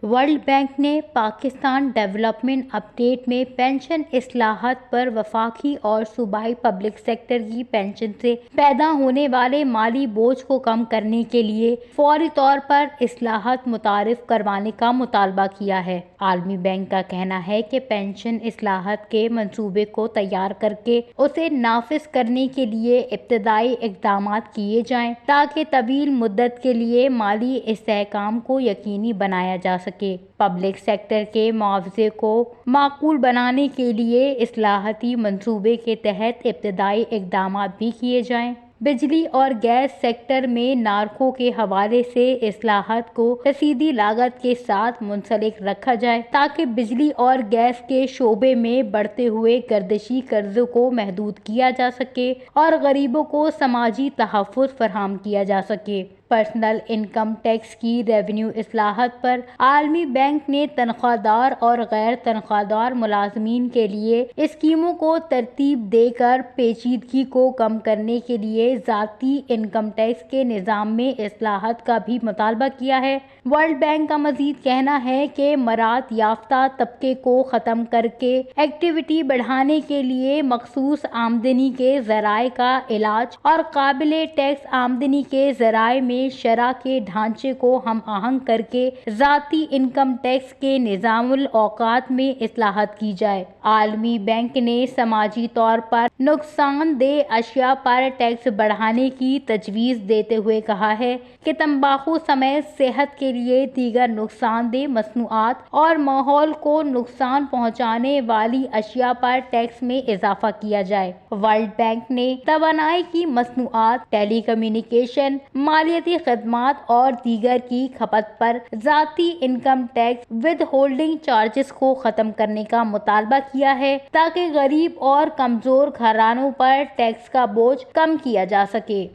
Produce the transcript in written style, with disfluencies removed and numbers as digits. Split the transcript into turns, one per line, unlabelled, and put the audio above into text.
World bank ने Pakistan development update में pension इस्लाहत पर वफाकी और सूबाई पब्लिक सेक्टर की पेंशन से पैदा होने वाले माली बोझ को कम करने के लिए फौरी तौर पर इस्लाहत मुतारिफ करवाने का मुतालबा किया है। आलमी बैंक का कहना है कि पेंशन इस्लाहत के मंसूबे को तैयार करके उसे नाफिज करने के लिए इब्तदाई इक़दाम किए जाएं ताकि तवील मुद्दत के लिए माली इस्तेहकाम को यकीनी बनाया जा सके। पब्लिक सेक्टर के मुआवजे को माकूल बनाने के लिए इस्लाहती मंसूबे के तहत इब्तदाई इक़दाम भी किए जाएं। बिजली और गैस सेक्टर में नारकों के हवाले से इस्लाहत को रसीदी लागत के साथ मुंसलिक रखा जाए ताकि बिजली और गैस के शोबे में बढ़ते हुए गर्दिशी कर्जों को महदूद किया जा सके और गरीबों को समाजी तहफ़्फ़ुज़ फराहम किया जा सके। पर्सनल इनकम टैक्स की रेवेन्यू इस्लाहत पर आलमी बैंक ने तनख्वाहदार और गैर तनख्वाहदार मुलाजमीन के लिए स्कीमों को तरतीब देकर पेचीदगी को कम करने के लिए ज़ाती इनकम टैक्स के निज़ाम में इस्लाहत का भी मुतालबा किया है। वर्ल्ड बैंक का मजीद कहना है कि मरात याफ्ता तबके को ख़त्म करके एक्टिविटी बढ़ाने के लिए मखसूस आमदनी के ज़राए का इलाज और काबिले टैक्स आमदनी के ज़राए में शरह के ढांचे को हम आहंग करके ज़ाती इनकम टैक्स के निज़ामुल औकात में इस्लाहत की जाए। आलमी बैंक ने समाजी तौर पर नुकसानदेह अशिया पर टैक्स बढ़ाने की तजवीज़ देते हुए कहा है कि तंबाकू समेत सेहत के लिए दीगर नुकसानदेह मसनूआत और माहौल को नुकसान पहुँचाने वाली अशिया पर टैक्स में इजाफा किया जाए। वर्ल्ड बैंक ने तवानाई की मसनूआत, टेलीकम्युनिकेशन, मालियती खदमात और दीगर की खपत पर ज़ाती income tax with holding charges को ख़त्म करने का मुतालबा किया है ताकि गरीब और कमज़ोर घरानों पर टैक्स का बोझ कम किया जा सके।